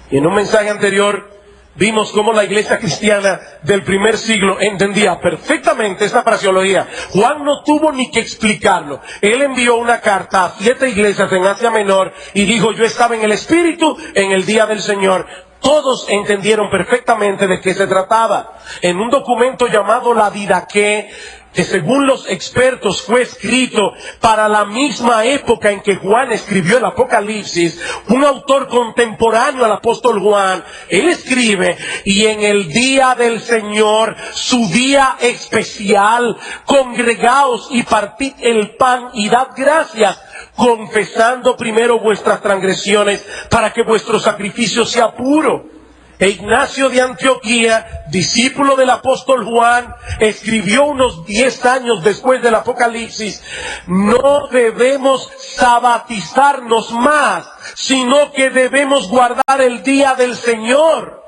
Speaker 1: Y en un mensaje anterior vimos cómo la iglesia cristiana del primer siglo entendía perfectamente esta fraseología. Juan no tuvo ni que explicarlo. Él envió una carta a 7 iglesias en Asia Menor y dijo: yo estaba en el Espíritu en el día del Señor. Todos entendieron perfectamente de qué se trataba. En un documento llamado la Didaqué, que según los expertos fue escrito para la misma época en que Juan escribió el Apocalipsis, un autor contemporáneo al apóstol Juan, él escribe: y en el día del Señor, su día especial, congregaos y partid el pan y dad gracias, confesando primero vuestras transgresiones para que vuestro sacrificio sea puro. E Ignacio de Antioquía, discípulo del apóstol Juan, escribió unos 10 años después del Apocalipsis: no debemos sabatizarnos más, sino que debemos guardar el día del Señor.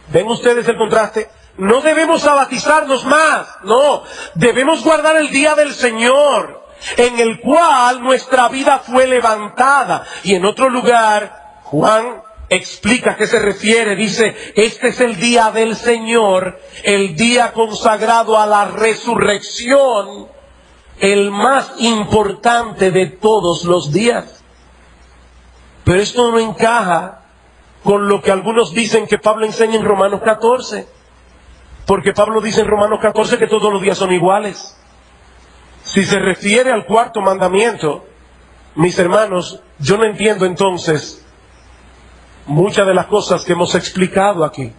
Speaker 1: ¿Ven ustedes el contraste? No debemos sabatizarnos más, no, debemos guardar el día del Señor, en el cual nuestra vida fue levantada. Y en otro lugar, Juan explica a qué se refiere. Dice: este es el día del Señor, el día consagrado a la resurrección, el más importante de todos los días. Pero esto no encaja con lo que algunos dicen que Pablo enseña en Romanos 14. Porque Pablo dice en Romanos 14 que todos los días son iguales. Si se refiere al cuarto mandamiento, mis hermanos, yo no entiendo entonces muchas de las cosas que hemos explicado aquí.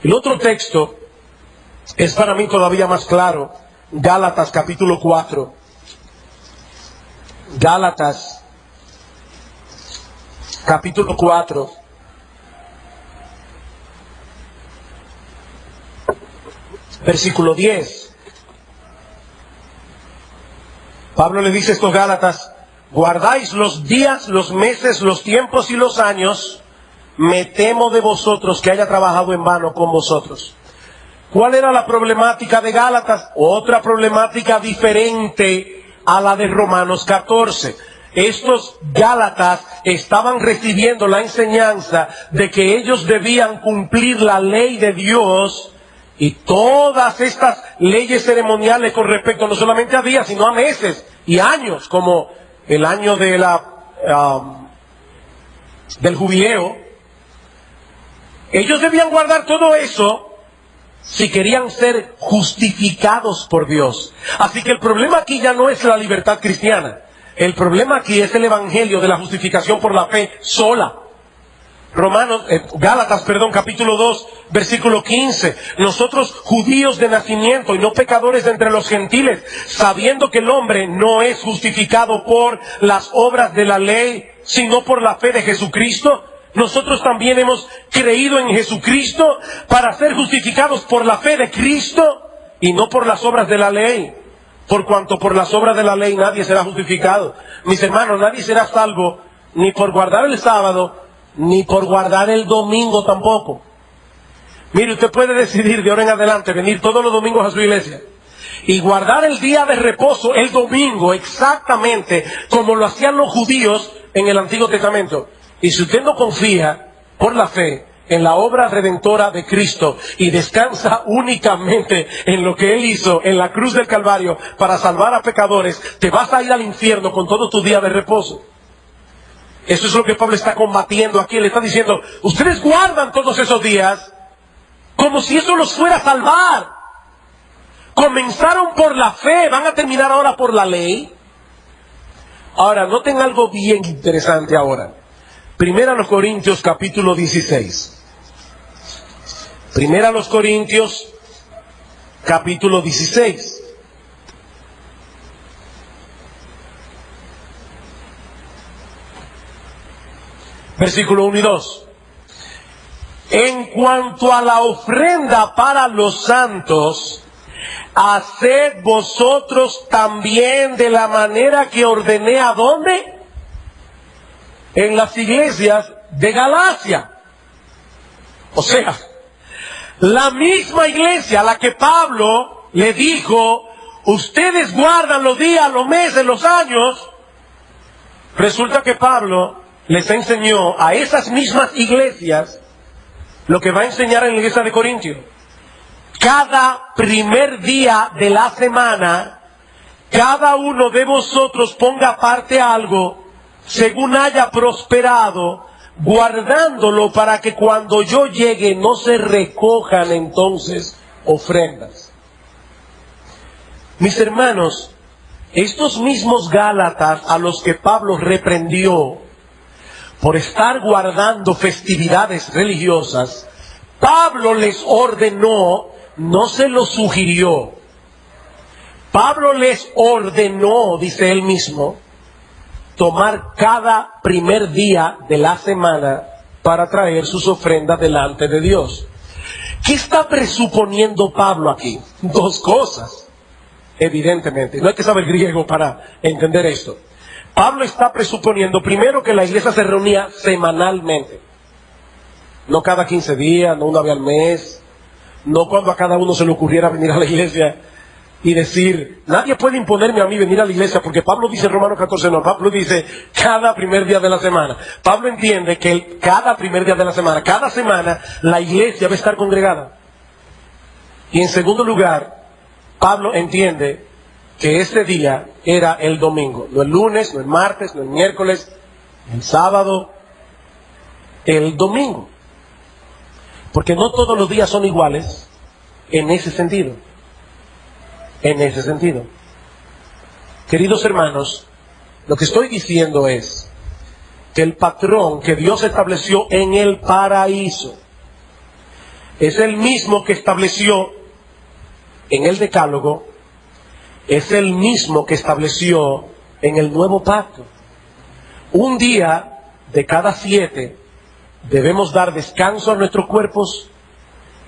Speaker 1: El otro texto es para mí todavía más claro. Gálatas capítulo 4. Gálatas capítulo 4. Versículo 10. Pablo le dice a estos Gálatas: guardáis los días, los meses, los tiempos y los años. Me temo de vosotros que haya trabajado en vano con vosotros. ¿Cuál era la problemática de Gálatas? Otra problemática diferente a la de Romanos 14. estos Gálatas estaban recibiendo la enseñanza de que ellos debían cumplir la ley de Dios y todas estas leyes ceremoniales con respecto no solamente a días, sino a meses y años, como el año de del jubileo. Ellos debían guardar todo eso si querían ser justificados por Dios. Así que el problema aquí ya no es la libertad cristiana. El problema aquí es el evangelio de la justificación por la fe sola. Gálatas, capítulo 2, versículo 15. Nosotros, judíos de nacimiento y no pecadores de entre los gentiles, sabiendo que el hombre no es justificado por las obras de la ley, sino por la fe de Jesucristo, nosotros también hemos creído en Jesucristo para ser justificados por la fe de Cristo y no por las obras de la ley. Por cuanto por las obras de la ley nadie será justificado. Mis hermanos, nadie será salvo ni por guardar el sábado, ni por guardar el domingo tampoco. Mire, usted puede decidir de ahora en adelante venir todos los domingos a su iglesia y guardar el día de reposo, el domingo, exactamente como lo hacían los judíos en el Antiguo Testamento. Y si usted no confía por la fe en la obra redentora de Cristo y descansa únicamente en lo que Él hizo en la cruz del Calvario para salvar a pecadores, te vas a ir al infierno con todo tu día de reposo. Eso es lo que Pablo está combatiendo aquí. Le está diciendo, ustedes guardan todos esos días como si eso los fuera a salvar. Comenzaron por la fe, van a terminar ahora por la ley. Ahora, noten algo bien interesante ahora. Primera a los Corintios, capítulo 16. Primera a los Corintios, capítulo 16. Versículo 1 y 2. En cuanto a la ofrenda para los santos, haced vosotros también de la manera que ordené. ¿A dónde? En las iglesias de Galacia. O sea, la misma iglesia a la que Pablo le dijo, ustedes guardan los días, los meses, los años. Resulta que Pablo les enseñó a esas mismas iglesias lo que va a enseñar en la iglesia de Corintios. Cada primer día de la semana, cada uno de vosotros ponga aparte algo según haya prosperado, guardándolo para que cuando yo llegue no se recojan entonces ofrendas. Mis hermanos, estos mismos Gálatas a los que Pablo reprendió por estar guardando festividades religiosas, Pablo les ordenó, no se lo sugirió. Pablo les ordenó, dice él mismo, tomar cada primer día de la semana para traer sus ofrendas delante de Dios. ¿Qué está presuponiendo Pablo aquí? Dos cosas, evidentemente. No hay que saber griego para entender esto. Pablo está presuponiendo, primero, que la iglesia se reunía semanalmente. No cada 15 días, no una vez al mes, no cuando a cada uno se le ocurriera venir a la iglesia y decir, nadie puede imponerme a mí venir a la iglesia, porque Pablo dice en Romanos 14, no, Pablo dice cada primer día de la semana. Pablo entiende que cada primer día de la semana, cada semana, la iglesia va a estar congregada. Y en segundo lugar, Pablo entiende que este día era el domingo, no el lunes, no el martes, no el miércoles, el sábado, el domingo. Porque no todos los días son iguales en ese sentido. En ese sentido. Queridos hermanos, lo que estoy diciendo es que el patrón que Dios estableció en el paraíso es el mismo que estableció en el Decálogo, es el mismo que estableció en el Nuevo Pacto. Un día de cada 7 debemos dar descanso a nuestros cuerpos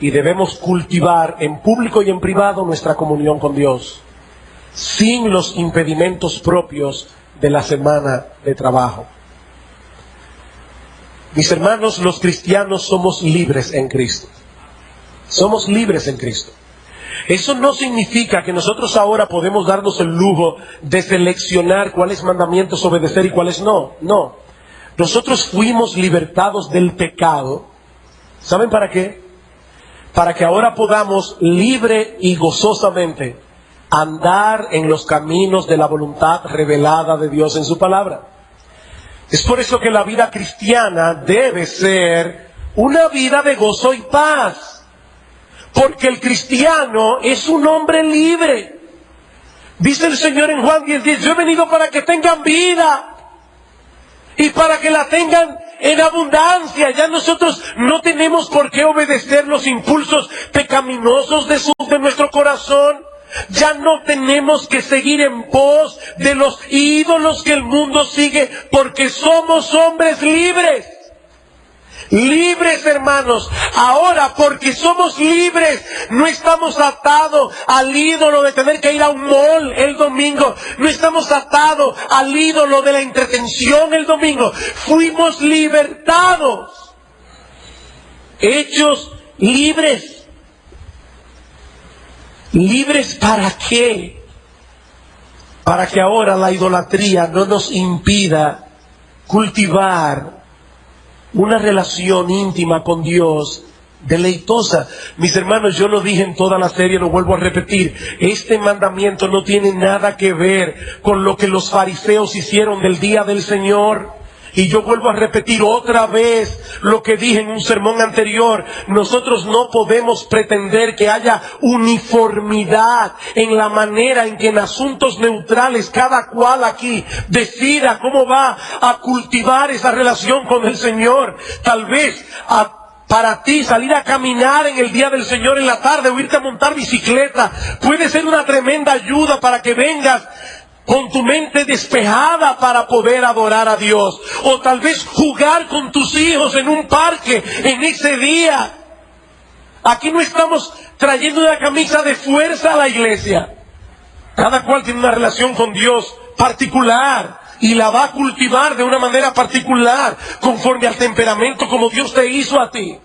Speaker 1: y debemos cultivar en público y en privado nuestra comunión con Dios, sin los impedimentos propios de la semana de trabajo. Mis hermanos, los cristianos somos libres en Cristo. Somos libres en Cristo. Eso no significa que nosotros ahora podemos darnos el lujo de seleccionar cuáles mandamientos obedecer y cuáles no. No. Nosotros fuimos libertados del pecado. ¿Saben para qué? Para que ahora podamos libre y gozosamente andar en los caminos de la voluntad revelada de Dios en su palabra. Es por eso que la vida cristiana debe ser una vida de gozo y paz. Porque el cristiano es un hombre libre. Dice el Señor en Juan 10:10, yo he venido para que tengan vida y para que la tengan en abundancia. Ya nosotros no tenemos por qué obedecer los impulsos pecaminosos de nuestro corazón. Ya no tenemos que seguir en pos de los ídolos que el mundo sigue, porque somos hombres libres. Libres, hermanos. Ahora, porque somos libres, no estamos atados al ídolo de tener que ir a un mall el domingo. No estamos atados al ídolo de la entretención el domingo. Fuimos libertados, hechos libres. ¿Libres para qué? Para que ahora la idolatría no nos impida cultivar una relación íntima con Dios, deleitosa. Mis hermanos, yo lo dije en toda la serie, lo vuelvo a repetir. Este mandamiento no tiene nada que ver con lo que los fariseos hicieron del día del Señor. Y yo vuelvo a repetir otra vez lo que dije en un sermón anterior. Nosotros no podemos pretender que haya uniformidad en la manera en que en asuntos neutrales cada cual aquí decida cómo va a cultivar esa relación con el Señor. Tal vez para ti salir a caminar en el día del Señor en la tarde o irte a montar bicicleta puede ser una tremenda ayuda para que vengas con tu mente despejada para poder adorar a Dios. O tal vez jugar con tus hijos en un parque en ese día. Aquí no estamos trayendo una camisa de fuerza a la iglesia. Cada cual tiene una relación con Dios particular y la va a cultivar de una manera particular, conforme al temperamento como Dios te hizo a ti.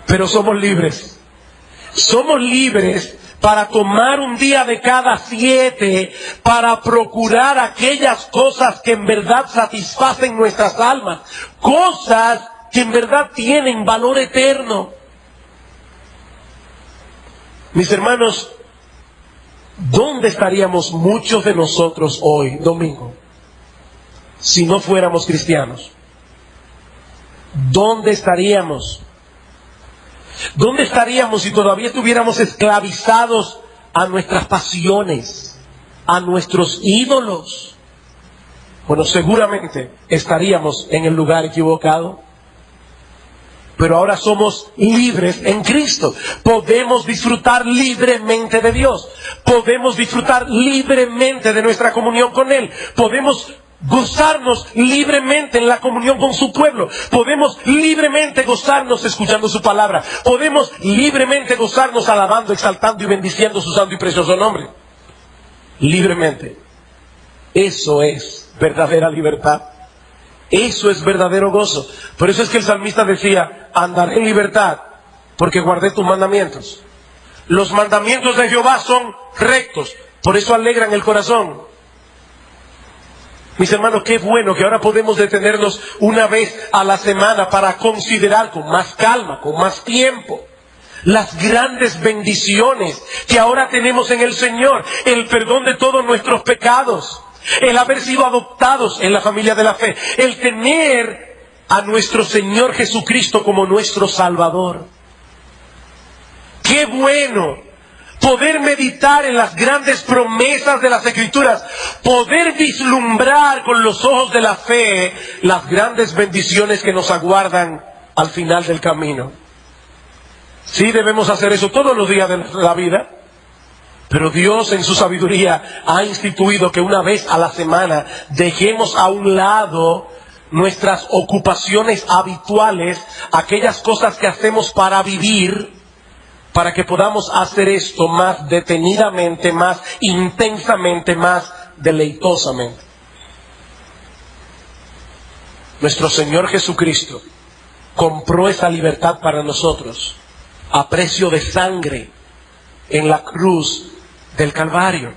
Speaker 1: Pero somos libres. Somos libres para tomar un día de cada 7 para procurar aquellas cosas que en verdad satisfacen nuestras almas, cosas que en verdad tienen valor eterno. Mis hermanos, ¿dónde estaríamos muchos de nosotros hoy, domingo, si no fuéramos cristianos? ¿Dónde estaríamos? ¿Dónde estaríamos si todavía estuviéramos esclavizados a nuestras pasiones, a nuestros ídolos? Bueno, seguramente estaríamos en el lugar equivocado. Pero ahora somos libres en Cristo. Podemos disfrutar libremente de Dios. Podemos disfrutar libremente de nuestra comunión con Él. Podemos gozarnos libremente en la comunión con su pueblo. Podemos libremente gozarnos escuchando su palabra. Podemos libremente gozarnos alabando, exaltando y bendiciendo su santo y precioso nombre. Libremente. Eso es verdadera libertad. Eso es verdadero gozo. Por eso es que el salmista decía, andaré en libertad, porque guardé tus mandamientos. Los mandamientos de Jehová son rectos, por eso alegran el corazón. Mis hermanos, qué bueno que ahora podemos detenernos una vez a la semana para considerar con más calma, con más tiempo, las grandes bendiciones que ahora tenemos en el Señor. El perdón de todos nuestros pecados, el haber sido adoptados en la familia de la fe, el tener a nuestro Señor Jesucristo como nuestro Salvador. ¡Qué bueno! Poder meditar en las grandes promesas de las Escrituras, poder vislumbrar con los ojos de la fe las grandes bendiciones que nos aguardan al final del camino. Sí, debemos hacer eso todos los días de la vida. Pero Dios en su sabiduría ha instituido que una vez a la semana dejemos a un lado nuestras ocupaciones habituales, aquellas cosas que hacemos para vivir, para que podamos hacer esto más detenidamente, más intensamente, más deleitosamente. Nuestro Señor Jesucristo compró esa libertad para nosotros a precio de sangre en la cruz del Calvario.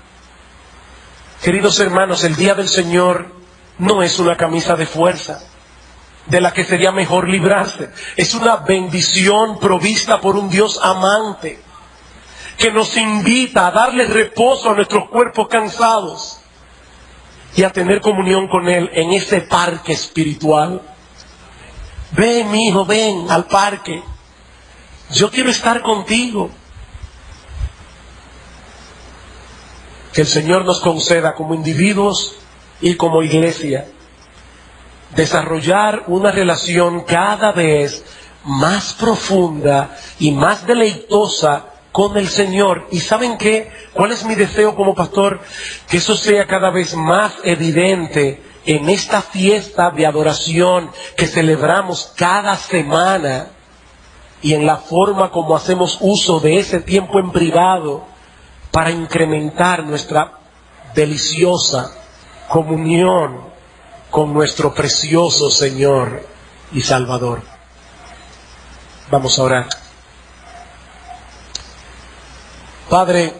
Speaker 1: Queridos hermanos, el día del Señor no es una camisa de fuerza de la que sería mejor librarse. Es una bendición provista por un Dios amante que nos invita a darle reposo a nuestros cuerpos cansados y a tener comunión con Él en ese parque espiritual. Ven, mi hijo, ven al parque. Yo quiero estar contigo. Que el Señor nos conceda como individuos y como iglesia desarrollar una relación cada vez más profunda y más deleitosa con el Señor. ¿Y saben qué? ¿Cuál es mi deseo como pastor? Que eso sea cada vez más evidente en esta fiesta de adoración que celebramos cada semana y en la forma como hacemos uso de ese tiempo en privado para incrementar nuestra deliciosa comunión con nuestro precioso Señor y Salvador. Vamos a orar. Padre,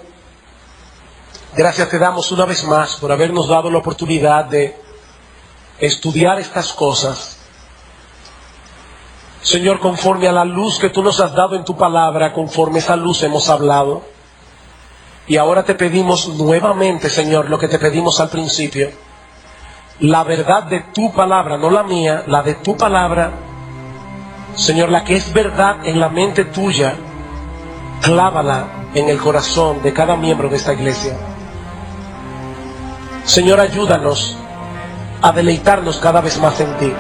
Speaker 1: gracias te damos una vez más por habernos dado la oportunidad de estudiar estas cosas. Señor, conforme a la luz que tú nos has dado en tu palabra, conforme a esa luz hemos hablado. Y ahora te pedimos nuevamente, Señor, lo que te pedimos al principio. La verdad de tu palabra, no la mía, la de tu palabra, Señor, la que es verdad en la mente tuya, clávala en el corazón de cada miembro de esta iglesia. Señor, ayúdanos a deleitarnos cada vez más en ti.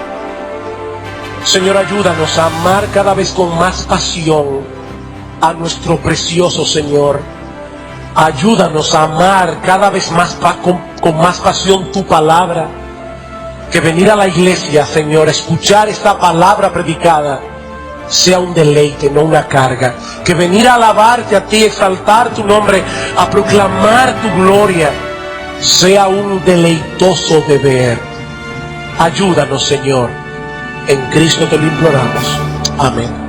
Speaker 1: Señor, ayúdanos a amar cada vez con más pasión a nuestro precioso Señor. Ayúdanos a amar cada vez más con más pasión tu palabra. Que venir a la iglesia, Señor, escuchar esta palabra predicada, sea un deleite, no una carga. Que venir a alabarte a ti, exaltar tu nombre, a proclamar tu gloria, sea un deleitoso deber. Ayúdanos, Señor. En Cristo te lo imploramos. Amén.